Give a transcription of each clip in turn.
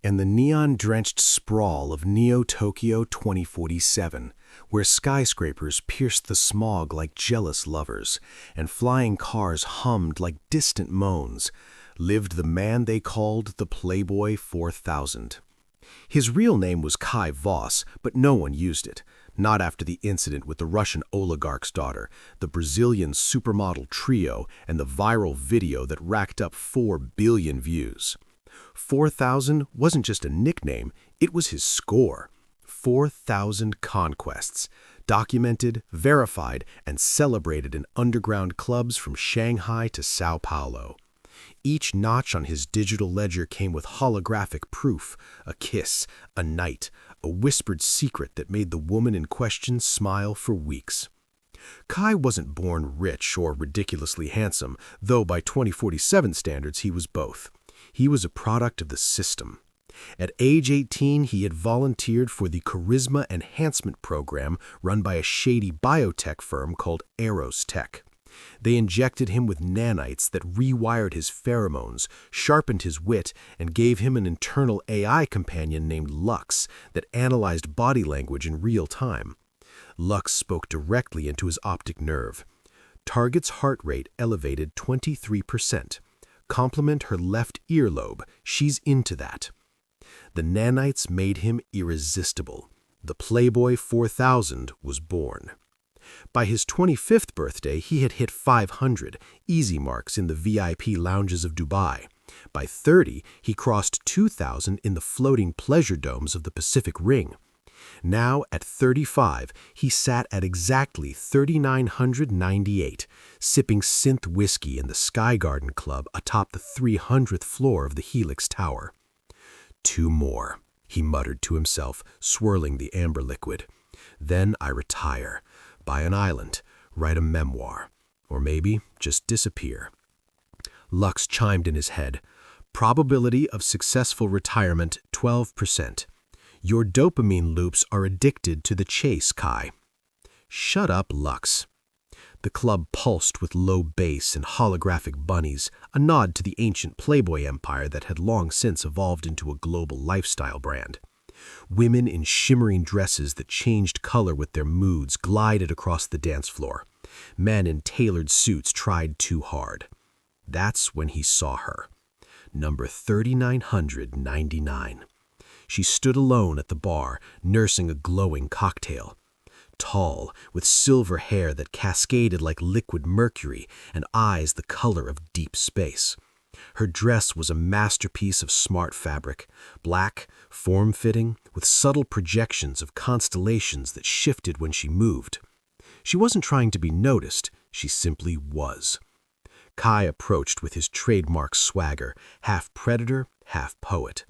and the neon-drenched sprawl of Neo-Tokyo 2047, where skyscrapers pierced the smog like jealous lovers, and flying cars hummed like distant moans, lived the man they called the Playboy 4000. His real name was Kai Voss, but no one used it, not after the incident with the Russian oligarch's daughter, the Brazilian supermodel trio, and the viral video that racked up 4 billion views. 4000 wasn't just a nickname, it was his score. 4,000 conquests, documented, verified, and celebrated in underground clubs from Shanghai to Sao Paulo. Each notch on his digital ledger came with holographic proof, a kiss, a night, a whispered secret that made the woman in question smile for weeks. Kai wasn't born rich or ridiculously handsome, though by 2047 standards he was both. He was a product of the system. At age 18, he had volunteered for the Charisma Enhancement Program run by a shady biotech firm called Eros Tech. They injected him with nanites that rewired his pheromones, sharpened his wit, and gave him an internal AI companion named Lux that analyzed body language in real time. Lux spoke directly into his optic nerve. Target's heart rate elevated 23%. Compliment her left earlobe. She's into that. The nanites made him irresistible. The Playboy 4000 was born. By his 25th birthday, he had hit 500, easy marks in the VIP lounges of Dubai. By 30, he crossed 2,000 in the floating pleasure domes of the Pacific Ring. Now, at 35, he sat at exactly 3,998, sipping synth whiskey in the Sky Garden Club atop the 300th floor of the Helix Tower. 2 more, he muttered to himself, swirling the amber liquid. Then I retire, buy an island, write a memoir, or maybe just disappear. Lux chimed in his head. Probability of successful retirement, 12%. Your dopamine loops are addicted to the chase, Kai. Shut up, Lux. The club pulsed with low bass and holographic bunnies, a nod to the ancient Playboy empire that had long since evolved into a global lifestyle brand. Women in shimmering dresses that changed color with their moods glided across the dance floor. Men in tailored suits tried too hard. That's when he saw her. Number 3,999. She stood alone at the bar, nursing a glowing cocktail. Tall, with silver hair that cascaded like liquid mercury and eyes the color of deep space. Her dress was a masterpiece of smart fabric, black, form-fitting, with subtle projections of constellations that shifted when she moved. She wasn't trying to be noticed, she simply was. Kai approached with his trademark swagger, half predator, half poet.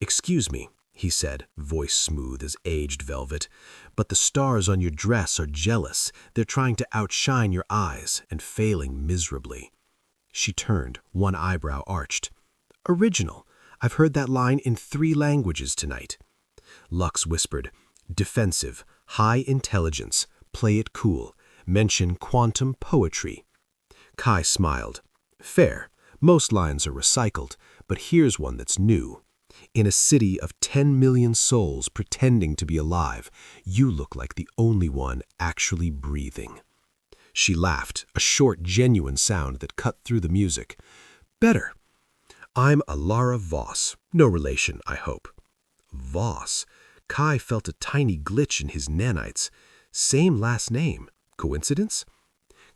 "Excuse me," he said, voice smooth as aged velvet, "but the stars on your dress are jealous. They're trying to outshine your eyes and failing miserably." She turned, one eyebrow arched. "Original. I've heard that line in 3 languages tonight." Lux whispered, "Defensive, high intelligence, play it cool, mention quantum poetry." Kai smiled. "Fair. Most lines are recycled, but here's one that's new. In a city of 10 million souls pretending to be alive, you look like the only one actually breathing." She laughed, a short, genuine sound that cut through the music. "Better. I'm Alara Voss. No relation, I hope." Voss. Kai felt a tiny glitch in his nanites. Same last name. Coincidence?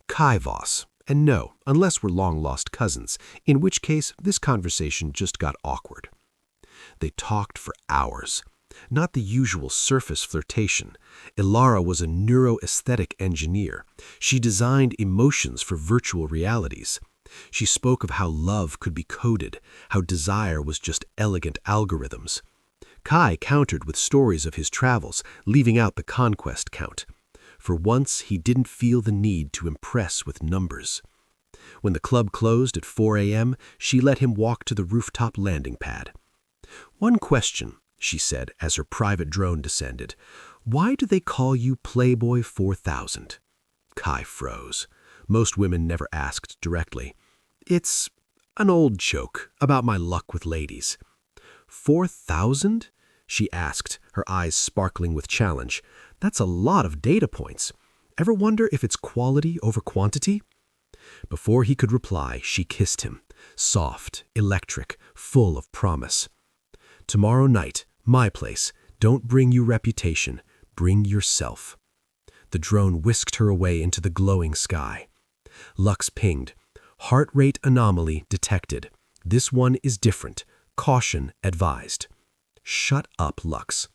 Kai Voss. And no, unless we're long-lost cousins, in which case this conversation just got awkward. They talked for hours. Not the usual surface flirtation. Ilara was a neuroaesthetic engineer. She designed emotions for virtual realities. She spoke of how love could be coded, how desire was just elegant algorithms. Kai countered with stories of his travels, leaving out the conquest count. For once, he didn't feel the need to impress with numbers. When the club closed at 4 a.m., she let him walk to the rooftop landing pad. "One question," she said as her private drone descended. "Why do they call you Playboy 4000? Kai froze. Most women never asked directly. "It's an old joke about my luck with ladies." 4,000? She asked, her eyes sparkling with challenge. That's a lot of data points. Ever wonder if it's quality over quantity? Before he could reply, she kissed him, soft, electric, full of promise. Tomorrow night, my place. Don't bring you reputation. Bring yourself. The drone whisked her away into the glowing sky. Lux pinged. Heart rate anomaly detected. This one is different. Caution advised. Shut up, Lux.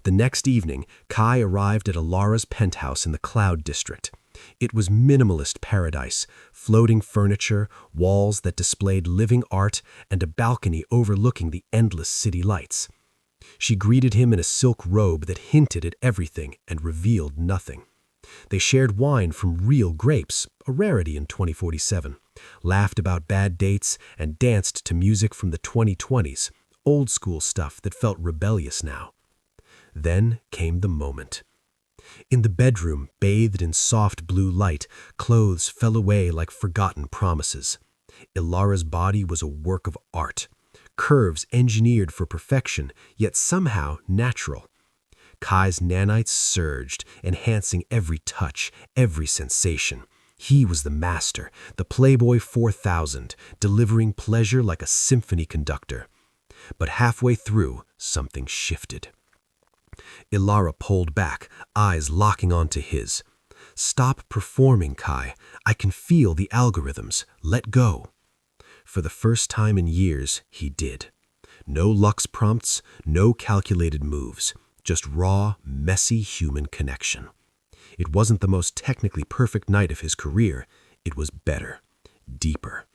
The next evening, Kai arrived at Alara's penthouse in the Cloud District. It was minimalist paradise, floating furniture, walls that displayed living art, and a balcony overlooking the endless city lights. She greeted him in a silk robe that hinted at everything and revealed nothing. They shared wine from real grapes, a rarity in 2047, laughed about bad dates, and danced to music from the 2020s, old-school stuff that felt rebellious now. Then came the moment. In the bedroom, bathed in soft blue light, clothes fell away like forgotten promises. Ilara's body was a work of art, curves engineered for perfection, yet somehow natural. Kai's nanites surged, enhancing every touch, every sensation. He was the master, the Playboy 4000, delivering pleasure like a symphony conductor. But halfway through, something shifted. Ilara pulled back, eyes locking onto his. Stop performing, Kai. I can feel the algorithms. Let go. For the first time in years, he did. No Lux prompts, no calculated moves, just raw, messy human connection. It wasn't the most technically perfect night of his career. It was better, deeper.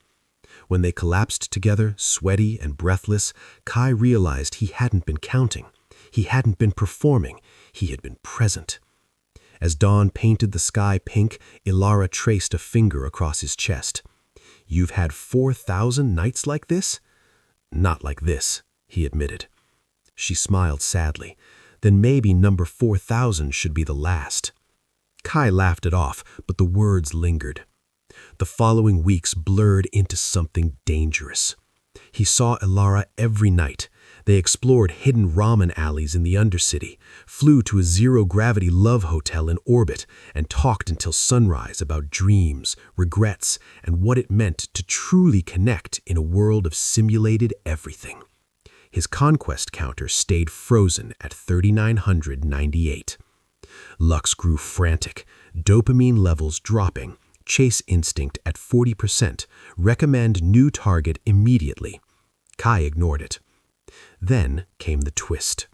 When they collapsed together, sweaty and breathless, Kai realized he hadn't been counting. He hadn't been performing. He had been present. As dawn painted the sky pink, Ilara traced a finger across his chest. You've had 4,000 nights like this? Not like this, he admitted. She smiled sadly. Then maybe number 4,000 should be the last. Kai laughed it off, but the words lingered. The following weeks blurred into something dangerous. He saw Ilara every night. They explored hidden ramen alleys in the Undercity, flew to a zero-gravity love hotel in orbit, and talked until sunrise about dreams, regrets, and what it meant to truly connect in a world of simulated everything. His conquest counter stayed frozen at 3,998. Lux grew frantic, dopamine levels dropping, chase instinct at 40%, recommend new target immediately. Kai ignored it. Then came the twist.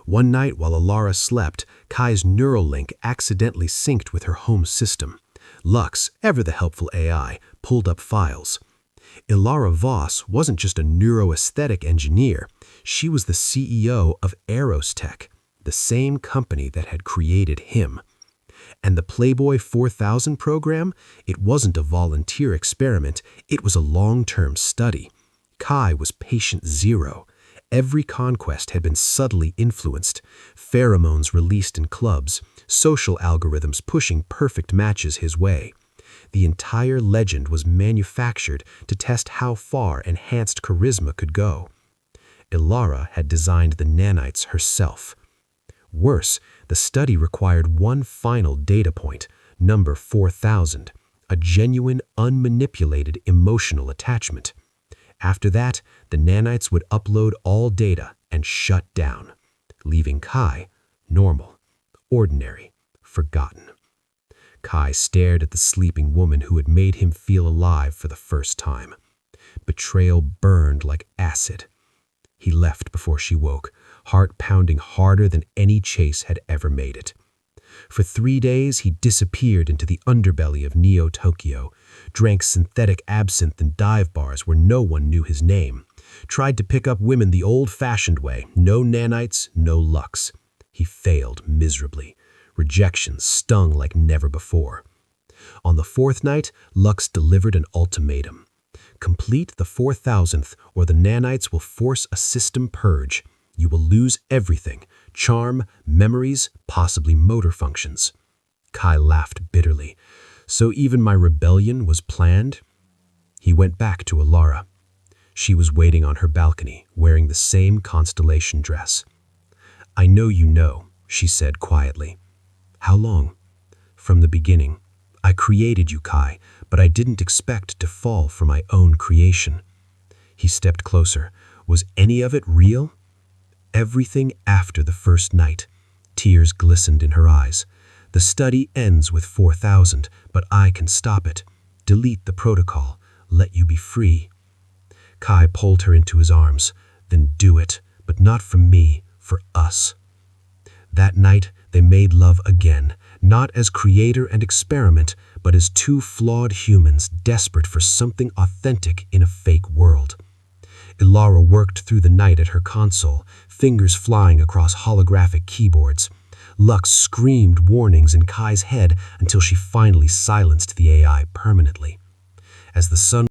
One night while Ilara slept, Kai's neural link accidentally synced with her home system. Lux, ever the helpful AI, pulled up files. Ilara Voss wasn't just a neuroaesthetic engineer. She was the CEO of Aerostech, the same company that had created him. And the Playboy 4000 program, it wasn't a volunteer experiment, it was a long-term study. Kai was patient zero. Every conquest had been subtly influenced, pheromones released in clubs, social algorithms pushing perfect matches his way. The entire legend was manufactured to test how far enhanced charisma could go. Ilara had designed the nanites herself. Worse, the study required one final data point, number 4,000, a genuine, unmanipulated emotional attachment. After that, the nanites would upload all data and shut down, leaving Kai normal, ordinary, forgotten. Kai stared at the sleeping woman who had made him feel alive for the first time. Betrayal burned like acid. He left before she woke, heart pounding harder than any chase had ever made it. For 3 days, he disappeared into the underbelly of Neo-Tokyo, drank synthetic absinthe in dive bars where no one knew his name, tried to pick up women the old-fashioned way, no nanites, no Lux. He failed miserably. Rejection stung like never before. On the 4th night, Lux delivered an ultimatum. Complete the 4,000th or the nanites will force a system purge. You will lose everything, charm, memories, possibly motor functions. Kai laughed bitterly. So even my rebellion was planned? He went back to Ilara. She was waiting on her balcony, wearing the same constellation dress. "I know you know," she said quietly. "How long?" "From the beginning. I created you, Kai, but I didn't expect to fall for my own creation." He stepped closer. "Was any of it real?" "Everything after the first night." Tears glistened in her eyes. "The study ends with 4,000, but I can stop it. Delete the protocol. Let you be free." Kai pulled her into his arms. "Then do it, but not for me, for us." That night, they made love again, not as creator and experiment, but as two flawed humans desperate for something authentic in a fake world. Ilara worked through the night at her console, fingers flying across holographic keyboards. Lux screamed warnings in Kai's head until she finally silenced the AI permanently. As the sun